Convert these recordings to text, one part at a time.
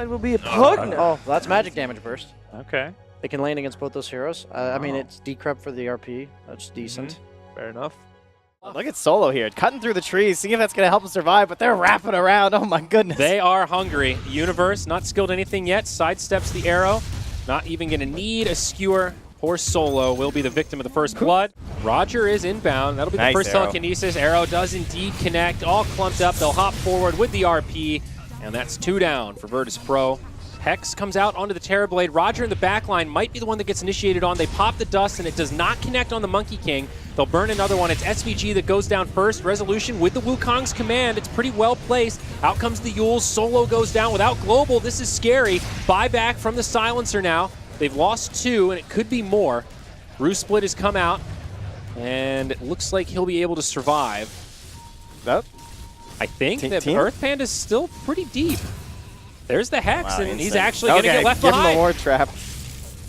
it will be a Pugna. Oh, that's magic damage burst. Okay. They can lane against both those heroes. I mean, it's decrep for the RP. That's decent. Fair enough. Look at Solo here, cutting through the trees, see if that's going to help him survive, but they're wrapping around. Oh my goodness. They are hungry. Universe, not skilled anything yet, sidesteps the arrow. Not even going to need a skewer. Poor Solo will be the victim of the first blood. Roger is inbound. That'll be the first telekinesis. Arrow does indeed connect. All clumped up. They'll hop forward with the RP. And that's 2 down for Virtus Pro. Hex comes out onto the Terrorblade. Roger in the back line might be the one that gets initiated on. They pop the dust, and it does not connect on the Monkey King. They'll burn another one. It's SVG that goes down first. Resolution with the Wukong's command. It's pretty well placed. Out comes the Yules. Solo goes down without Global. This is scary. Buyback from the Silencer now. They've lost 2, and it could be more. Bruce Split has come out, and it looks like he'll be able to survive. That? I think that Earth Panda's still pretty deep. There's the Hex, and he's actually going to get left behind. Give him a ward trap.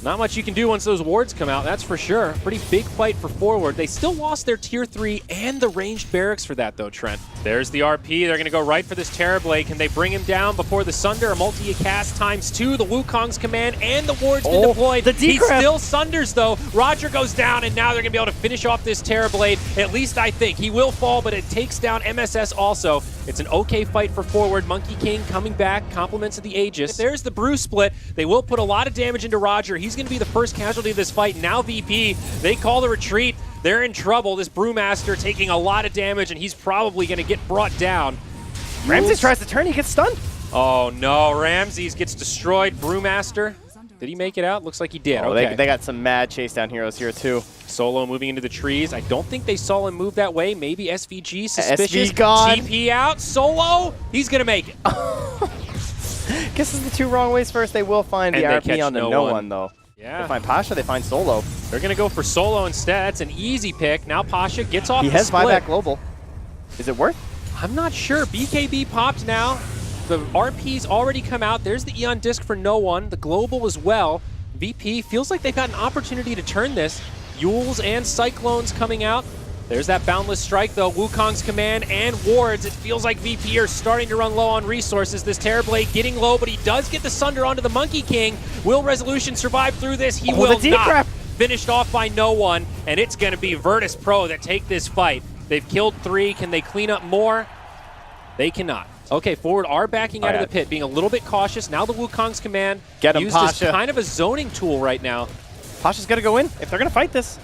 Not much you can do once those wards come out, that's for sure. Pretty big fight for Forward. They still lost their Tier 3 and the ranged barracks for that, though, Trent. There's the RP. They're going to go right for this Terrorblade. Can they bring him down before the Sunder? A multi-cast ×2. The Wukong's command and the ward's been deployed. He still Sunders, though. Roger goes down, and now they're going to be able to finish off this Terrorblade. At least I think. He will fall, but it takes down MSS also. It's an okay fight for Forward. Monkey King coming back, compliments of the Aegis. There's the Bruce Split. They will put a lot of damage into Roger. He's going to be the first casualty of this fight. Now VP, they call the retreat. They're in trouble. This Brewmaster taking a lot of damage, and he's probably going to get brought down. Ramses tries to turn, he gets stunned. Oh no, Ramses gets destroyed. Brewmaster, did he make it out? Looks like he did. Oh, okay. they got some mad chase down heroes here too. Solo moving into the trees. I don't think they saw him move that way. Maybe SVG, suspicious. SV gone. TP out. Solo, he's going to make it. Guess it's the 2 wrong ways first. They will find the RP on the no one though. Yeah. They find Pasha, they find Solo. They're going to go for Solo instead. That's an easy pick. Now Pasha gets off the He has split. buyback global. Is it worth? I'm not sure. BKB popped now. The RP's already come out. There's the Eon Disc for no one. The global as well. VP feels like they've got an opportunity to turn this. Yules and Cyclones coming out. There's that Boundless Strike, though. Wukong's command and wards. It feels like VP are starting to run low on resources. This Terrorblade getting low, but he does get the Sunder onto the Monkey King. Will Resolution survive through this? He will not. Finished off by no one, and it's going to be Virtus Pro that take this fight. They've killed 3. Can they clean up more? They cannot. Okay, Forward are backing out of the pit, being a little bit cautious. Now the Wukong's command used as kind of a zoning tool right now. Pasha's got to go in if they're going to fight this.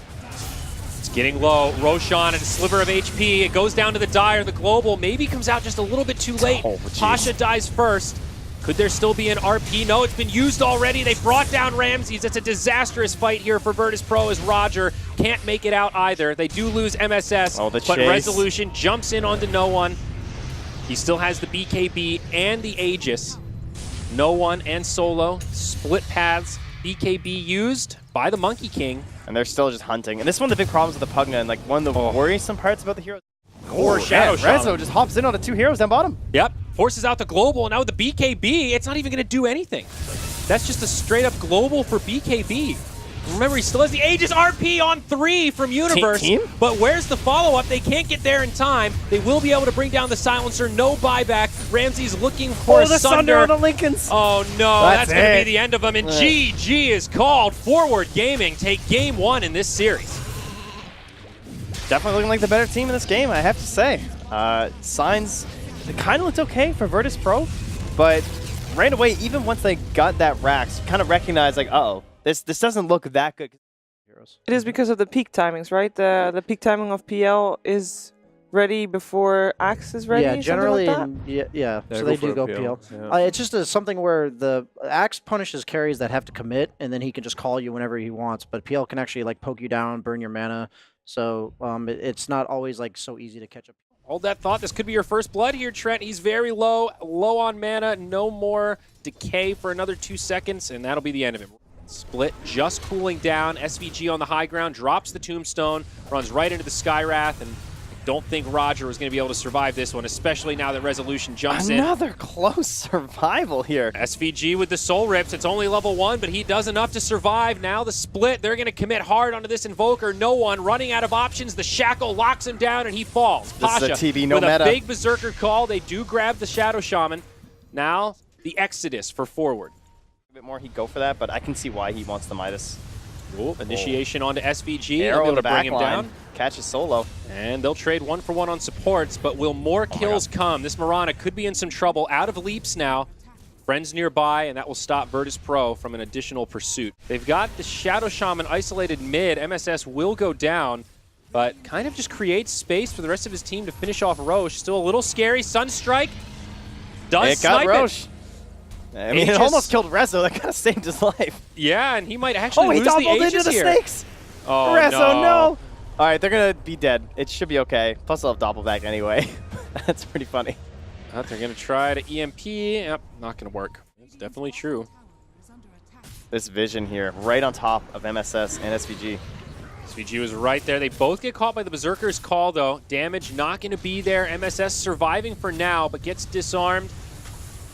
It's getting low. Roshan and a sliver of HP. It goes down to the Dire. The global maybe comes out just a little bit too late. Pasha dies first. Could there still be an RP? No, it's been used already. They brought down Ramses. It's a disastrous fight here for Virtus Pro as Roger can't make it out either. They do lose MSS, but Resolution jumps in onto no one. He still has the BKB and the Aegis. No one and Solo split paths. BKB used by the Monkey King. And they're still just hunting. And this is one of the big problems with the Pugna, and like one of the worrisome parts about the heroes. Or Shadow Rezo just hops in on the 2 heroes down bottom. Yep, forces out the global, and now with the BKB, it's not even going to do anything. That's just a straight up global for BKB. Remember, he still has the Aegis RP on 3 from Universe. But where's the follow-up? They can't get there in time. They will be able to bring down the Silencer. No buyback. Ramsey's looking for the Sunder on the Lincolns. Oh, no. That's going to be the end of them. And GG is called. Forward Gaming take game 1 in this series. Definitely looking like the better team in this game, I have to say. Signs, it kind of looked okay for Virtus Pro, but ran away even once they got that Rax. Kind of recognized, like, uh-oh. This doesn't look that good. It is because of the peak timings, right? The peak timing of PL is ready before Axe is ready. Yeah, generally, like yeah. So they do go PL. Yeah. It's just something where the Axe punishes carries that have to commit, and then he can just call you whenever he wants. But PL can actually like poke you down, burn your mana. So it's not always like so easy to catch up. Hold that thought. This could be your first blood here, Trent. He's very low on mana. No more decay for another 2 seconds, and that'll be the end of him. Split just cooling down. SVG on the high ground, drops the tombstone, runs right into the Skywrath, and I don't think Roger was going to be able to survive this one, especially now that Resolution jumps in. Another close survival here. SVG with the Soul Rips. It's only level 1, but he does enough to survive. Now the Split, they're going to commit hard onto this Invoker. No one running out of options. The Shackle locks him down, and he falls. Pasha this is a TV, no with meta. A big Berserker call. They do grab the Shadow Shaman. Now the Exodus for forward. A bit more, he'd go for that, but I can see why he wants the Midas. Ooh, initiation onto SVG. Arrow They'll be able in the to bring back him line. down. Catches solo. And they'll trade 1-for-1 on supports, but will more kills come? This Mirana could be in some trouble. Out of leaps now. Friends nearby, and that will stop Virtus Pro from an additional pursuit. They've got the Shadow Shaman isolated mid. MSS will go down, but kind of just creates space for the rest of his team to finish off Roche. Still a little scary. Sunstrike does snipe Roche. I mean, it almost killed Rezo. That kind of saved his life. Yeah, and he might actually lose the he doubled Aegis into the here. snakes. Oh, Rezo, no. All right, they're going to be dead. It should be okay. Plus, they'll have Doppelback anyway. That's pretty funny. They're going to try to EMP. Yep, not going to work. It's definitely true. This vision here, right on top of MSS and SVG. SVG was right there. They both get caught by the Berserker's call, though. Damage not going to be there. MSS surviving for now, but gets disarmed.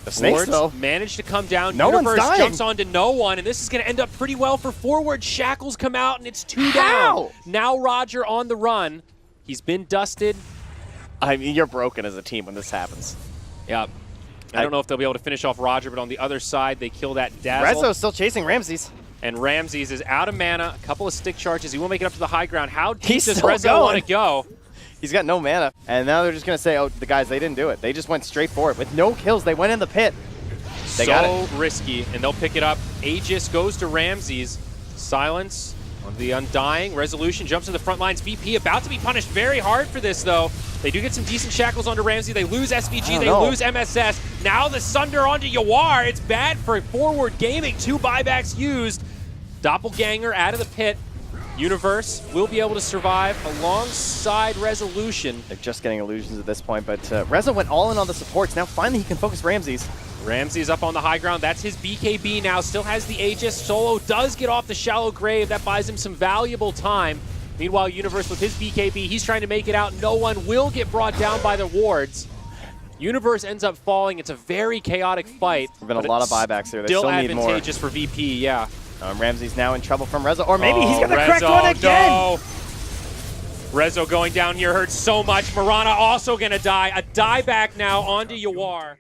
The snakes, though, managed to come down. No one's Universe dying. jumps onto no one, and this is going to end up pretty well for forward. Shackles come out, and it's 2 down. Now Roger on the run. He's been dusted. I mean, you're broken as a team when this happens. Yeah. I don't know if they'll be able to finish off Roger, but on the other side, they kill that Dazzle. Rezo's still chasing Ramses. And Ramses is out of mana, a couple of stick charges. He will make it up to the high ground. How deep He's does still Rezo want to go? He's got no mana. And now they're just going to say, oh, the guys, they didn't do it. They just went straight for it. With no kills, they went in the pit. They got it. Risky, and they'll pick it up. Aegis goes to Ramses. Silence on the Undying. Resolution jumps to the front lines. VP about to be punished very hard for this, though. They do get some decent shackles onto Ramsey. They lose SVG. They lose MSS. Now the Sunder onto Yawar. It's bad for forward gaming. 2 buybacks used. Doppelganger out of the pit. Universe will be able to survive alongside Resolution. They're just getting illusions at this point, but Rezo went all in on the supports. Now finally he can focus Ramses. Ramsey's up on the high ground. That's his BKB now. Still has the Aegis. Solo does get off the shallow grave. That buys him some valuable time. Meanwhile, Universe with his BKB, he's trying to make it out. No one will get brought down by the wards. Universe ends up falling. It's a very chaotic fight. There have been a lot of buybacks here. They still still need more. advantageous for VP, yeah. Ramsey's now in trouble from Rezo, or maybe he's got the correct one again. No. Rezo going down here hurts so much. Mirana also gonna die. A dieback now onto Yawar.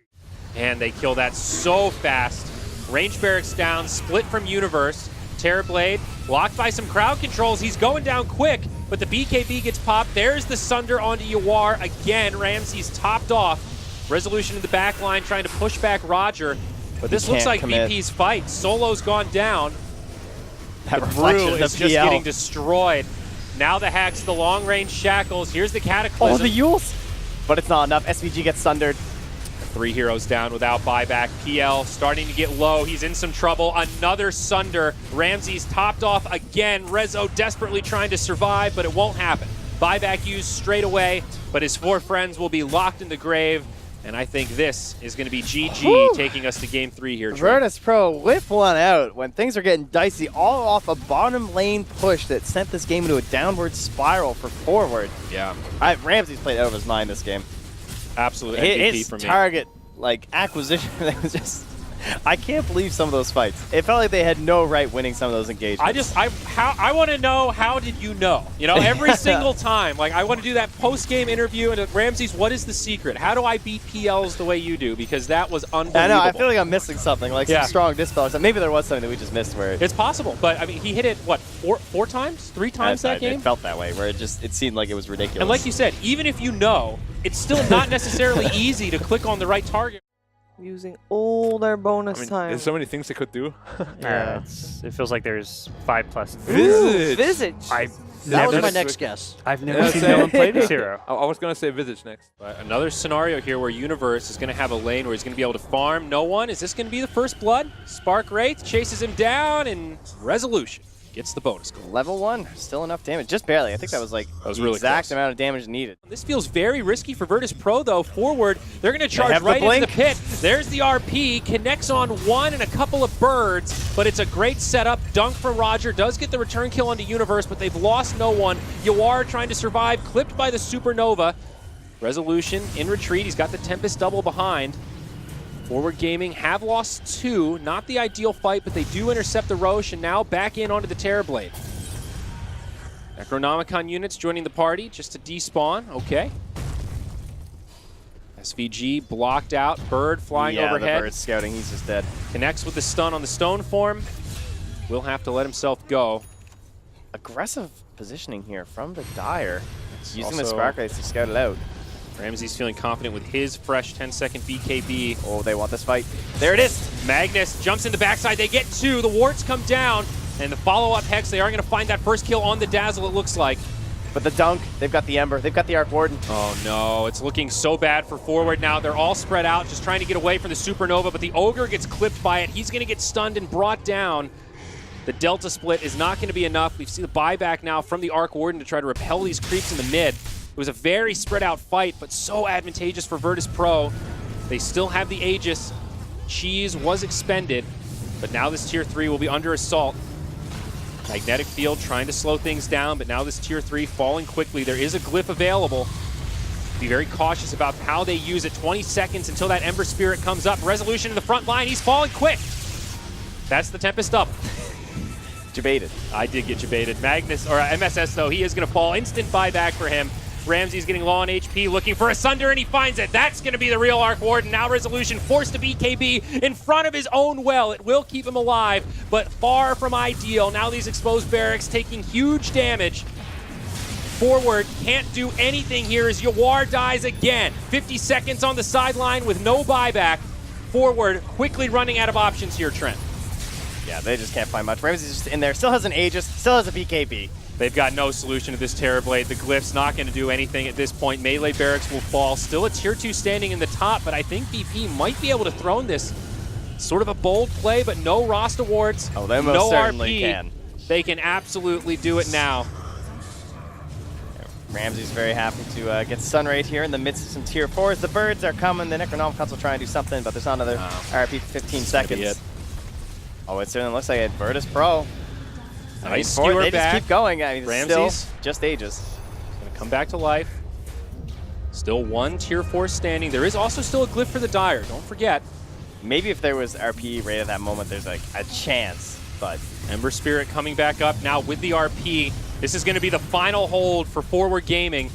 And they kill that so fast. Range barracks down, split from Universe. Terrorblade blocked by some crowd controls. He's going down quick, but the BKB gets popped. There's the Sunder onto Yawar. Again, Ramsey's topped off. Resolution in the back line trying to push back Roger. But this looks like VP's fight. Solo's gone down. That the reflection Brew of is just getting destroyed. Now the hacks, the long-range shackles. Here's the Cataclysm. Oh, the Yules! But it's not enough. SVG gets sundered. 3 heroes down without buyback. PL starting to get low. He's in some trouble. Another Sunder. Ramsey's topped off again. Rezo desperately trying to survive, but it won't happen. Buyback used straight away, but his 4 friends will be locked in the grave. And I think this is going to be GG taking us to game 3 here. Virtus Pro whip one out when things are getting dicey, all off a bottom lane push that sent this game into a downward spiral for forward. Yeah. Ramsey's played out of his mind this game. Absolutely MVP his for me. Target acquisition, that was just, I can't believe some of those fights. It felt like they had no right winning some of those engagements. I want to know, how did you know? You know, every single time. Like, I want to do that post-game interview and Ramses, what is the secret? How do I beat PLs the way you do? Because that was unbelievable. I know, I feel like I'm missing something, like some strong dispel or something. Maybe there was something that we just missed where it's possible, but I mean, he hit it, what, four times? 3 times that game? It felt that way, where it seemed like it was ridiculous. And like you said, even if you know, it's still not necessarily easy to click on the right target. Using all their bonus time. There's so many things they could do. Yeah, it feels like there's 5+. Visage. That was my next guess. I've never seen no one play this hero. I was going to say Visage next. But another scenario here where Universe is going to have a lane where he's going to be able to farm no one. Is this going to be the first blood? Spark Wraith chases him down, and Resolution gets the bonus goal. Level 1, still enough damage. Just barely. I think that was like the really exact close amount of damage needed. This feels very risky for Virtus Pro, though. Forward, they're going to charge right into the pit. There's the RP, connects on one and a couple of birds, but it's a great setup. Dunk from Roger, does get the return kill onto Universe, but they've lost no one. Yawar trying to survive, clipped by the Supernova. Resolution in retreat, he's got the Tempest double behind. Forward Gaming have lost 2. Not the ideal fight, but they do intercept the Roche, and now back in onto the Terrorblade. Necronomicon units joining the party just to despawn. Okay. SVG blocked out. Bird flying overhead. Yeah, the Bird's scouting. He's just dead. Connects with the stun on the stone form. Will have to let himself go. Aggressive positioning here from the Dire. Using the also- Spark Race to scout it out. Ramsey's feeling confident with his fresh 10-second BKB. Oh, they want this fight. There it is. Magnus jumps in the backside. They get 2. The wards come down. And the follow-up Hex, they are going to find that first kill on the Dazzle, it looks like. But the Dunk, they've got the Ember, they've got the Arc Warden. Oh no, it's looking so bad for Forward now. They're all spread out, just trying to get away from the Supernova, but the Ogre gets clipped by it. He's going to get stunned and brought down. The Delta split is not going to be enough. We see the buyback now from the Arc Warden to try to repel these creeps in the mid. It was a very spread out fight, but so advantageous for Virtus Pro. They still have the Aegis. Cheese was expended, but now this tier 3 will be under assault. Magnetic Field trying to slow things down, but now this tier 3 falling quickly. There is a glyph available. Be very cautious about how they use it. 20 seconds until that Ember Spirit comes up. Resolution in the front line. He's falling quick. That's the Tempest up. Debated. I did get debated. Magnus, or MSS though, he is going to fall. Instant buyback for him. Ramsey's getting low on HP, looking for a Sunder, and he finds it. That's going to be the real Arc Warden. Now Resolution forced to BKB in front of his own well. It will keep him alive, but far from ideal. Now these exposed barracks taking huge damage. Forward can't do anything here as Yawar dies again. 50 seconds on the sideline with no buyback. Forward quickly running out of options here, Trent. Yeah, they just can't find much. Ramsey's just in there, still has an Aegis, still has a BKB. They've got no solution to this Terrorblade. The Glyph's not going to do anything at this point. Melee Barracks will fall. Still a tier 2 standing in the top, but I think BP might be able to throne this. Sort of a bold play, but no Rost awards. Oh, they most no certainly RP. can. They can absolutely do it now. Ramsey's very happy to get Sunray here in the midst of some tier 4s. The Birds are coming. The Necronomicons will try and do something, but there's not another RP for 15 seconds. Oh, it certainly looks like it. Virtus Pro. Nice Forward, skewer they back. just keep going. I mean, Ramses. still just Aegis. Gonna come back to life. Still one tier 4 standing. There is also still a Glyph for the Dire. Don't forget. Maybe if there was RP right at that moment, there's like a chance, but Ember Spirit coming back up now with the RP. This is going to be the final hold for Forward Gaming.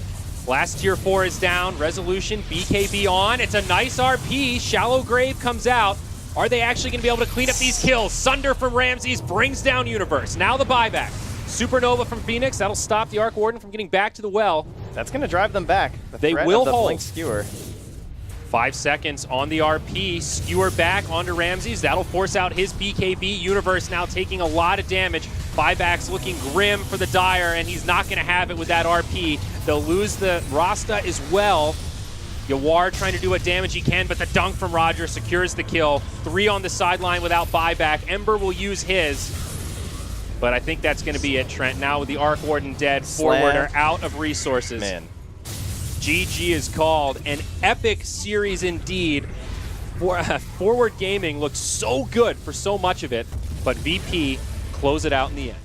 Last tier 4 is down. Resolution, BKB on. It's a nice RP. Shallow Grave comes out. Are they actually going to be able to clean up these kills? Sunder from Ramses brings down Universe. Now the buyback. Supernova from Phoenix. That'll stop the Arc Warden from getting back to the well. that's going to drive them back. The They threat will of the hold. Blink Skewer. 5 seconds on the RP. Skewer back onto Ramses. That'll force out his BKB. Universe now taking a lot of damage. Buyback's looking grim for the Dire, and he's not going to have it with that RP. They'll lose the Rasta as well. Yawar trying to do what damage he can, but the dunk from Roger secures the kill. 3 on the sideline without buyback. Ember will use his, but I think that's going to be it, Trent. Now with the Arc Warden dead, Forward are out of resources. Man. GG is called. An epic series indeed. Forward Gaming looked so good for so much of it, but VP close it out in the end.